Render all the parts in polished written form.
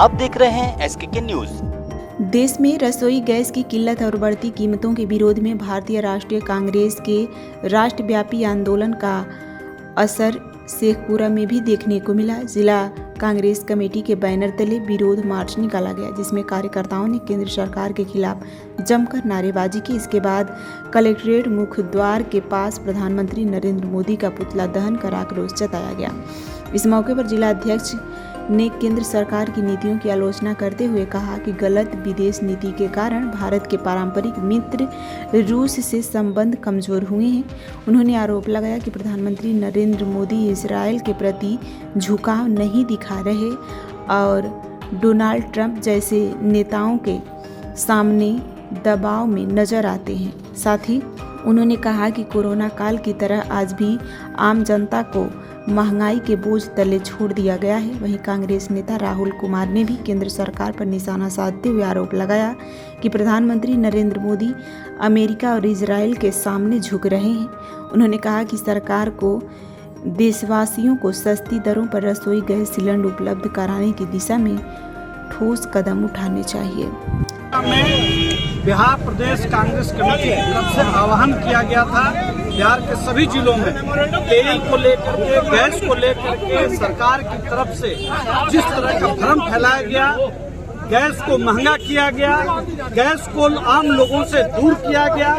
आप देख रहे हैं SKK न्यूज। देश में रसोई गैस की किल्लत और बढ़ती कीमतों के विरोध में भारतीय राष्ट्रीय कांग्रेस के राष्ट्रव्यापी आंदोलन का असर शेखपुरा में भी देखने को मिला। जिला कांग्रेस कमेटी के बैनर तले विरोध मार्च निकाला गया, जिसमें कार्यकर्ताओं ने केंद्र सरकार के खिलाफ जमकर नारेबाजी की। इसके बाद कलेक्ट्रेट मुख्य द्वार के पास प्रधानमंत्री नरेंद्र मोदी का पुतला दहन कर आक्रोश जताया गया। इस मौके पर जिला अध्यक्ष ने केंद्र सरकार की नीतियों की आलोचना करते हुए कहा कि गलत विदेश नीति के कारण भारत के पारंपरिक मित्र रूस से संबंध कमजोर हुए हैं। उन्होंने आरोप लगाया कि प्रधानमंत्री नरेंद्र मोदी इजरायल के प्रति झुकाव नहीं दिखा रहे और डोनाल्ड ट्रंप जैसे नेताओं के सामने दबाव में नजर आते हैं। साथ ही उन्होंने कहा कि कोरोना काल की तरह आज भी आम जनता को महंगाई के बोझ तले छोड़ दिया गया है। वहीं कांग्रेस नेता राहुल कुमार ने भी केंद्र सरकार पर निशाना साधते हुए आरोप लगाया कि प्रधानमंत्री नरेंद्र मोदी अमेरिका और इजरायल के सामने झुक रहे हैं। उन्होंने कहा कि सरकार को देशवासियों को सस्ती दरों पर रसोई गैस सिलेंडर उपलब्ध कराने की दिशा में ठोस कदम उठाने चाहिए। बिहार प्रदेश कांग्रेस कमेटी की तरफ से आह्वान किया गया था बिहार के सभी जिलों में तेल को लेकर के, गैस को लेकर के सरकार की तरफ से जिस तरह का भ्रम फैलाया गया, गैस को महंगा किया गया, गैस को आम लोगों से दूर किया गया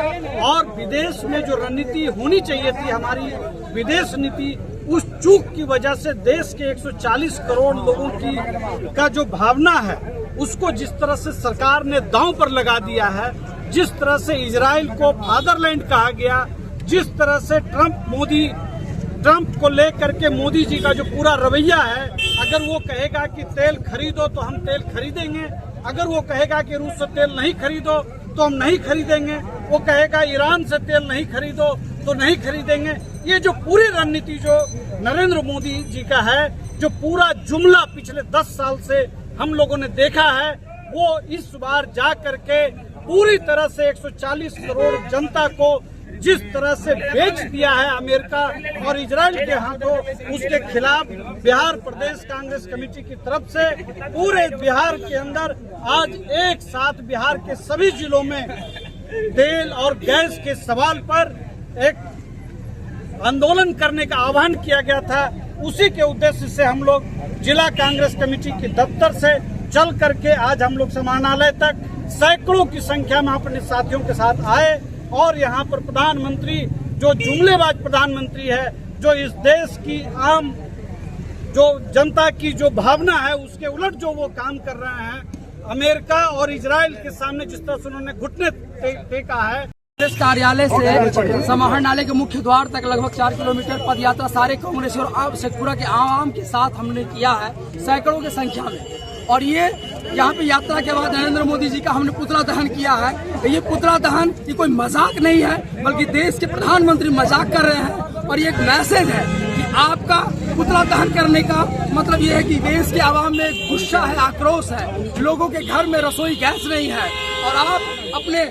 और विदेश में जो रणनीति होनी चाहिए थी, हमारी विदेश नीति, उस चूक की वजह से देश के 140 करोड़ लोगों की का जो भावना है उसको जिस तरह से सरकार ने दांव पर लगा दिया है, जिस तरह से इजराइल को फादरलैंड कहा गया, जिस तरह से ट्रंप को लेकर के मोदी जी का जो पूरा रवैया है, अगर वो कहेगा कि तेल खरीदो तो हम तेल खरीदेंगे, अगर वो कहेगा कि रूस से तेल नहीं खरीदो तो हम नहीं खरीदेंगे, वो कहेगा ईरान से तेल नहीं खरीदो तो नहीं खरीदेंगे। ये जो पूरी रणनीति जो नरेंद्र मोदी जी का है, जो पूरा जुमला पिछले 10 साल से हम लोगों ने देखा है, वो इस बार जा करके पूरी तरह से 140 करोड़ जनता को जिस तरह से बेच दिया है अमेरिका और इजराइल के हाथों, उसके खिलाफ बिहार प्रदेश कांग्रेस कमेटी की तरफ से पूरे बिहार के अंदर आज एक साथ बिहार के सभी जिलों में तेल और गैस के सवाल पर एक आंदोलन करने का आह्वान किया गया था। उसी के उद्देश्य से हम लोग जिला कांग्रेस कमेटी के दफ्तर से चल करके आज हम लोग समाहरणालय तक सैकड़ों की संख्या में अपने साथियों के साथ आए और यहाँ पर प्रधानमंत्री जो जुमलेबाज प्रधानमंत्री है, जो इस देश की आम जो जनता की जो भावना है उसके उलट जो वो काम कर रहे हैं, अमेरिका और इजराइल के सामने जिस तरह से उन्होंने घुटने टेका है। कांग्रेस कार्यालय से समाहरणालय के मुख्य द्वार तक लगभग 4 किलोमीटर पदयात्रा सारे कांग्रेस और शेखपुरा के आवाम के साथ हमने किया है, सैकड़ों की संख्या में। और ये यहाँ पे यात्रा के बाद नरेंद्र मोदी जी का हमने पुतला दहन किया है। ये पुतला दहन ये कोई मजाक नहीं है, बल्कि देश के प्रधानमंत्री मजाक कर रहे हैं। और ये एक मैसेज है कि आपका पुतला दहन करने का मतलब ये है कि देश के आवाम में गुस्सा है, आक्रोश है, लोगों के घर में रसोई गैस नहीं है और आप अपने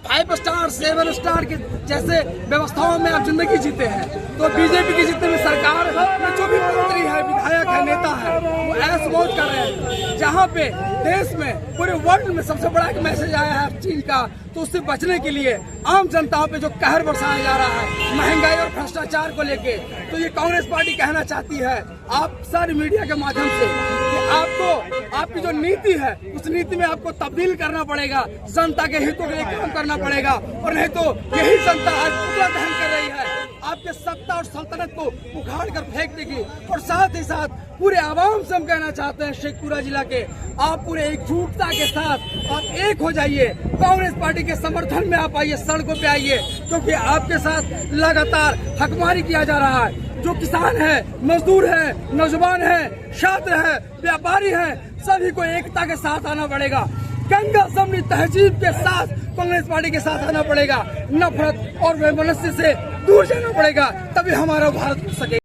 5 स्टार 7 स्टार के जैसे व्यवस्थाओं में आप जिंदगी जीते हैं। तो बीजेपी की जितने भी सरकार में जो भी मंत्री है, विधायक है, नेता है, वो ऐश मौज कर रहे हैं। जहाँ पे देश में पूरे वर्ल्ड में सबसे बड़ा एक मैसेज आया है चीन का, तो उससे बचने के लिए आम जनता पे जो कहर बरसाया जा रहा है महंगाई और भ्रष्टाचार को लेके, तो ये कांग्रेस पार्टी कहना चाहती है आप सारी मीडिया के माध्यम से कि आपको आपकी जो नीति है उस नीति में आपको तब्दील करना पड़ेगा, जनता के हितों के लिए काम करना पड़ेगा। और नहीं तो यही जनता आज पुतला दहन कर रही है, आपके सत्ता और सल्तनत को उखाड़ कर फेंक देगी। और साथ ही साथ पूरे आवाम से हम कहना चाहते हैं, शेखपुरा जिला के आप पूरे एकजुटता के साथ आप एक हो जाइए, कांग्रेस पार्टी के समर्थन में आप आइए, सड़कों पे आइए, क्योंकि आपके साथ लगातार हकमारी किया जा रहा है। जो किसान है, मजदूर है, नौजवान है, छात्र है, व्यापारी है, सभी को एकता के साथ आना पड़ेगा। गंगा समृद्ध तहजीब के साथ कांग्रेस पार्टी के साथ आना पड़ेगा, नफरत और वैमनस्य से दूर जाना पड़ेगा, तभी हमारा भारत बच सकेगा।